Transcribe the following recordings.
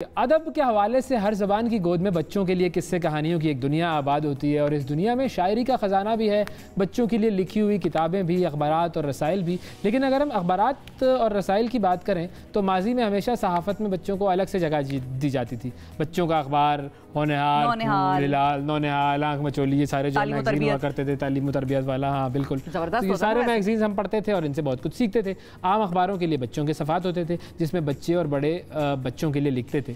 ادب کے حوالے سے ہر زبان کی گود میں بچوں کے لیے قصے کہانیوں کی ایک دنیا آباد ہوتی ہے اور اس دنیا میں شاعری کا خزانہ بھی ہے، بچوں کے لیے لکھی ہوئی کتابیں بھی، اخبارات اور رسائل بھی۔ لیکن اگر ہم اخبارات اور رسائل کی بات کریں تو ماضی میں ہمیشہ صحافت میں بچوں کو الگ سے جگہ دی جاتی تھی۔ بچوں کا اخبار، ہونہار، نونہال، آنکھ مچولی، یہ سارے جو میگزین ہوا کرتے تھے، تعلیم و تربیت والا، ہاں بالکل، یہ سارے میگزینز ہم پڑھتے تھے اور ان سے بہت کچھ سیکھتے تھے۔ عام اخباروں کے لیے بچوں کے صفحات ہوتے تھے جس میں بچے اور بڑے بچوں کے لیے لکھتے تھے۔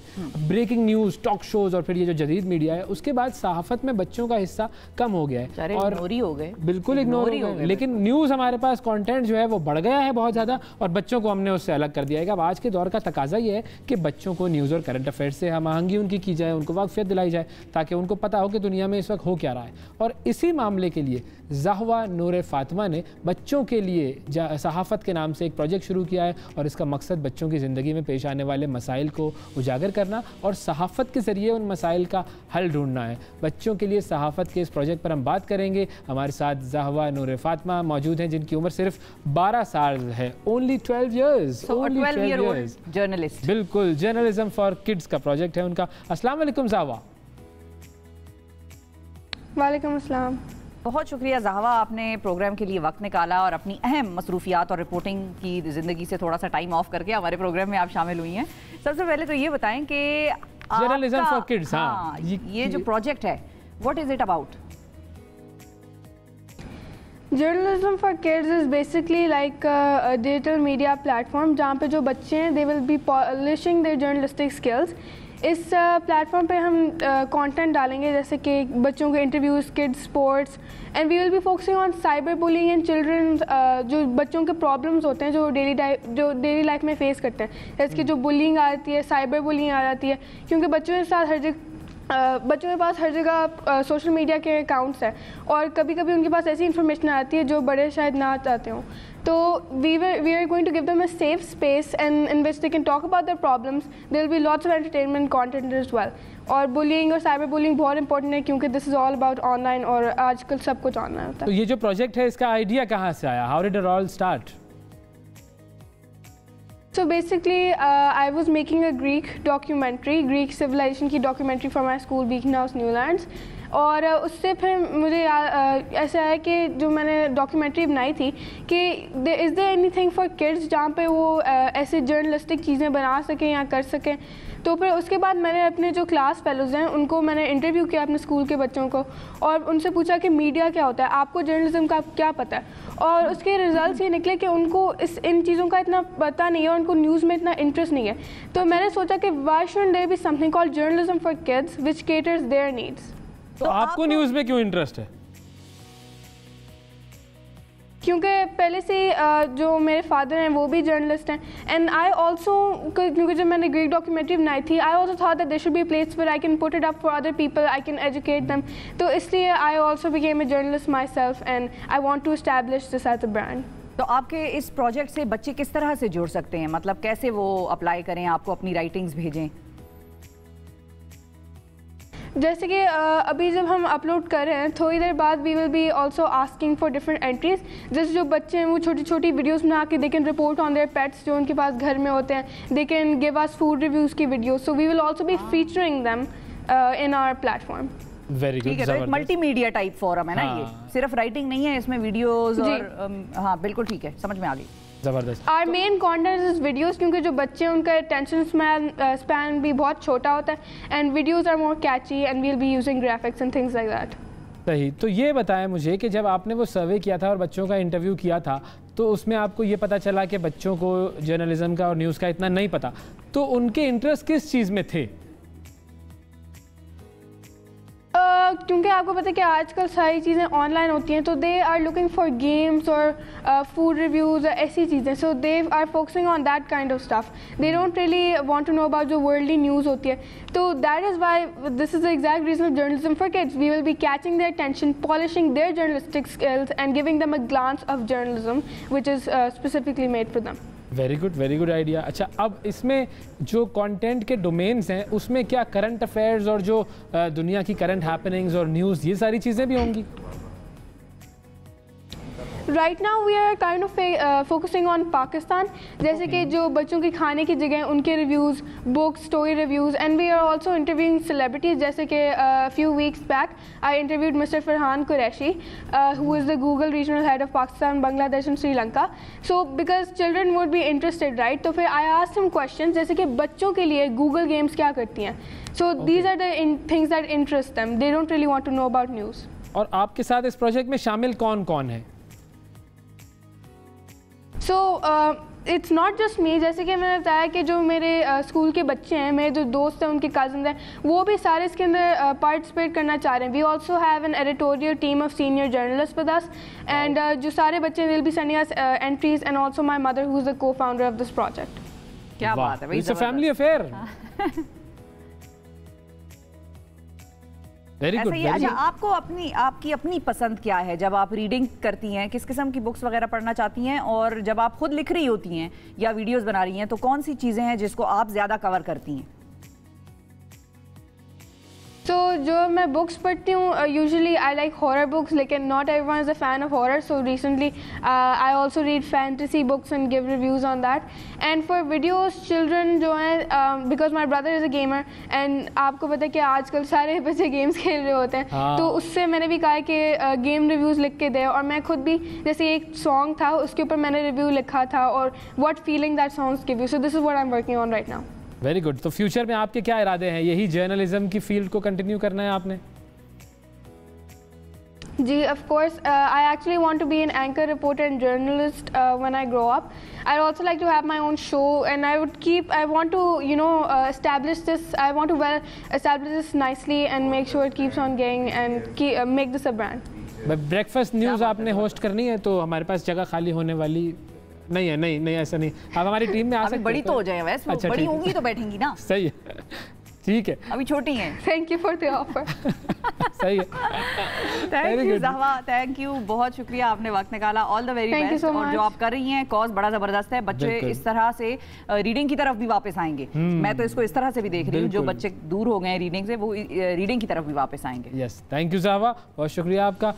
بریکنگ نیوز، ٹاک شوز اور پھر یہ جو جدید میڈیا ہے، اس کے بعد صحافت میں بچوں کا حصہ کم ہو گیا ہے اور بالکل اگنور ہو گئے، لیکن نیوز ہمارے پاس کانٹینٹ جو ہے وہ بڑھ گیا ہے بہت زیادہ اور بچوں کو ہم نے اس سے الگ کر دیا ہے۔ اب آج کے دور کا تقاضا یہ ہے کہ بچوں کو نیوز اور کرنٹ افیئر سے ہم آہنگی ان کی جائے، ان کو واقفیت دلائی جائے تاکہ ان کو پتہ ہو کہ دنیا میں اس وقت ہو کیا رہا ہے۔ اور اسی معاملے کے لیے زہوا نور فاطمہ نے بچوں کے لیے صحافت کے نام سے ایک پروجیکٹ شروع کیا ہے اور اس کا مقصد بچوں کی زندگی میں پیش آنے والے مسائل کو اجاگر کرنا اور صحافت کے ذریعے ان مسائل کا حل ڈھونڈنا ہے۔ بچوں کے لیے صحافت کے اس پروجیکٹ پر ہم بات کریں گے۔ ہمارے ساتھ زہوا نور فاطمہ موجود ہیں جن کی عمر صرف 12 سال ہے، only 12 years، جرنلسٹ، بالکل، جرنلزم فار کڈز کا پروجیکٹ ہے ان کا۔ السلام علیکم زہوا۔ وعلیکم السلام۔ بہت شکریہ زہوا، آپ نے پروگرام کے لیے وقت نکالا اور اپنی اہم مصروفیات اور رپورٹنگ کی زندگی سے تھوڑا سا ٹائم آف کر کے ہمارے پروگرام میں آپ شامل ہوئی ہیں۔ سب سے پہلے تو یہ بتائیں کہ جرنلزم فار کڈز، ہاں، یہ جو پروجیکٹ ہے what is it about؟ Journalism for Kids is basically like a digital media platform جہاں پہ جو بچے ہیں they will be polishing their journalistic skills۔ اس پلیٹفارم پہ ہم کانٹینٹ ڈالیں گے جیسے کہ بچوں کے interviews, kids sports, and we will be focusing on cyber bullying and children, جو بچوں کے پرابلمس ہوتے ہیں جو ڈیلی لائف میں فیس کرتے ہیں، جیسے کہ جو بلنگ آتی ہے، سائبر بلنگ آ جاتی ہے، کیونکہ بچوں کے ساتھ بچوں کے پاس ہر جگہ سوشل میڈیا کے اکاؤنٹس ہیں اور کبھی کبھی ان کے پاس ایسی انفارمیشن آتی ہے جو بڑے شاید نہ چاہتے ہوں۔ تو we are going to give them a safe space and in which they can talk about their problems. There will be lots of entertainment content as well. اور bullying اور cyber bullying بہت امپورٹنٹ ہے کیونکہ this is all about online اور آج کل سب کچھ on line ہوتا ہے۔ تو یہ جو پروجیکٹ ہے اس کا آئیڈیا کہاں سے آیا؟ How did it all start? So basically, I was making a Greek documentary, Greek civilization کی documentary for my school, Beacon House Newlands. اور اس سے پھر مجھے ایسا ہے کہ جو میں نے ڈاکیومنٹری بنائی تھی کہ is there anything for kids جہاں پہ وہ ایسے جرنلسٹک چیزیں بنا سکیں یا کر سکیں۔ تو پھر اس کے بعد میں نے اپنے جو کلاس فیلوز ہیں ان کو میں نے انٹرویو کیا اپنے اسکول کے بچوں کو اور ان سے پوچھا کہ میڈیا کیا ہوتا ہے، آپ کو جرنلزم کا کیا پتہ ہے، اور اس کے ریزلٹس یہ نکلے کہ ان کو ان چیزوں کا اتنا پتہ نہیں ہے اور ان کو نیوز میں اتنا انٹرسٹ نہیں ہے۔ تو میں نے سوچا کہ why shouldn't there be something called journalism for kids which caters their needs. تو آپ کو نیوز میں کیوں انٹرسٹ ہے؟ کیونکہ پہلے سے جو میرے فادر ہیں وہ بھی جرنلسٹ ہیں، اینڈ آئی آلسو، کیونکہ جب میں نے گریک ڈاکیومنٹری بنائی تھی I also thought that there should be a place where I can put it up for other people, I can educate them. تو اس لیے I also became a journalist myself and I want to establish this as a brand. تو آپ کے اس project سے بچے کس طرح سے جڑ سکتے ہیں، مطلب کیسے وہ اپلائی کریں، آپ کو اپنی رائٹنگز بھیجیں؟ جیسے کہ ابھی جب ہم اپلوڈ کر رہے ہیں تھوڑی دیر بعد we will be also asking for different entries, جیسے جو بچے ہیں وہ چھوٹی چھوٹی ویڈیوز بنا کے they can report on their pets جو ان کے پاس گھر میں ہوتے ہیں، they can give us food reviews کی videos, so we will also be featuring them in our platform. Very good, ٹھیک ہے، تو ایک ملٹی میڈیا ٹائپ فورم ہے نا، یہ صرف رائٹنگ نہیں ہے، اس میں ویڈیوز اور ہاں بالکل ٹھیک ہے، سمجھ میں آ گئی، زبردست۔ our main content is videos کیونکہ جو بچے ہیں ان کا attention span بھی بہت چھوٹا ہوتا ہے and videos are more catchy and we'll be using graphics and things like that۔ صحیح، تو یہ بتائیں مجھے کہ جب آپ نے وہ سروے کیا تھا اور بچوں کا انٹرویو کیا تھا تو اس میں آپ کو یہ پتہ چلا کہ بچوں کو جرنلزم کا اور نیوز کا اتنا نہیں پتہ، تو ان کے انٹرسٹ کس چیز میں تھے؟ کیونکہ آپ کو پتہ ہے کہ آج کل ساری چیزیں آن لائن ہوتی ہیں تو they are looking for games اور فوڈ ریویوز اور ایسی چیزیں، so they are focusing on that kind of stuff, they don't really want to know about جو ورلڈلی نیوز ہوتی ہے۔ تو that is why this is the exact reason of journalism for kids, we will be catching their attention, polishing their journalistic skills and giving them a glance of journalism which is specifically made for them. Very good idea. اچھا، اب اس میں جو content کے domains ہیں اس میں کیا current affairs اور جو دنیا کی کرنٹ ہیپننگز اور نیوز، یہ ساری چیزیں بھی ہوں گی؟ Right now we are kind of focusing on Pakistan. جیسے کہ جو بچوں کی کھانے کی جگہ ان کے reviews, book story reviews, and we are also interviewing celebrities. جیسے کہ few weeks back I interviewed Mr. Farhan Qureshi, who is the Google regional head of Pakistan, Bangladesh and Sri Lanka. So because children would be interested, right? تو پھر I asked him questions جیسے کہ بچوں کے لیے Google games کیا کرتی ہیں. So these are the things that interest them. They don't really want to know about news. اور آپ کے ساتھ اس پروجیکٹ میں شامل کون کون ہے؟ So it's not just me. جیسے کہ میں نے بتایا کہ جو میرے اسکول کے بچے ہیں, میرے جو دوست ہیں, ان کے کزنز ہیں, وہ بھی سارے اس کے اندر پارٹیسپیٹ کرنا چاہ رہے ہیں. We also have an editorial team of senior journalist with us, and جو سارے بچے will be sending us entries, and also my mother who is the co-founder of this project. کیا بات ہے بھائی, It's a family affair. ایسا ہی. اچھا, آپ کی اپنی پسند کیا ہے جب آپ ریڈنگ کرتی ہیں؟ کس قسم کی بکس وغیرہ پڑھنا چاہتی ہیں؟ اور جب آپ خود لکھ رہی ہوتی ہیں یا ویڈیوز بنا رہی ہیں تو کون سی چیزیں ہیں جس کو آپ زیادہ کور کرتی ہیں؟ تو جو میں بکس پڑھتی ہوں, usually I like horror books, لیکن not everyone is a fan of horror. So recently I also read fantasy books and give reviews on that. And for videos, children جو ہیں, because my brother is a gamer, and آپ کو پتہ ہے کہ آج کل سارے بچے گیمس کھیل رہے ہوتے ہیں, تو اس سے میں نے بھی کہا کہ گیم ریویوز لکھ کے دے. اور میں خود بھی, جیسے ایک سانگ تھا اس کے اوپر میں نے ریویو لکھا تھا, اور what feeling that songs give you. So this is what I am working on right now. Very good. تو فیوچر میں آپ کے کیا ارادے ہیں؟ یہی جرنلزم کی فیلڈ کو کنٹینیو کرنا ہے آپ نے؟ جی, of course. I actually want to be an anchor, reporter and journalist when I grow up. I'd also like to have my own show, and I want to, establish this. I want to establish this nicely and make sure it keeps on going and make this a brand. Breakfast news آپ نے host کرنی ہے تو ہمارے پاس جگہ خالی ہونے والی نہیں ہے. نہیں ایسا نہیں, آپ ہماری ٹیم میں آ سکتے ہیں. بڑی تو ہو جائیں, ویسے بڑی ہوں گی تو بیٹھیں گی نا. صحیح ہے, ٹھیک ہے, ابھی چھوٹی ہیں. Thank you for the offer. صحیح ہے, تھینک یو زہوا, تھینک یو, بہت شکریہ, آپ نے وقت نکالا. آل دا ویری بیسٹ. اور جو آپ کر رہی ہیں کاز بڑا زبردست ہے. بچے اس طرح سے ریڈنگ کی طرف بھی واپس آئیں گے. میں تو اس کو اس طرح سے بھی دیکھ رہی ہوں, جو بچے دور ہو گئے ہیں ریڈنگ سے, وہ ریڈنگ کی طرف بھی واپس آئیں گے. یس, تھینک یو زہوا, بہت شکریہ آپ کا.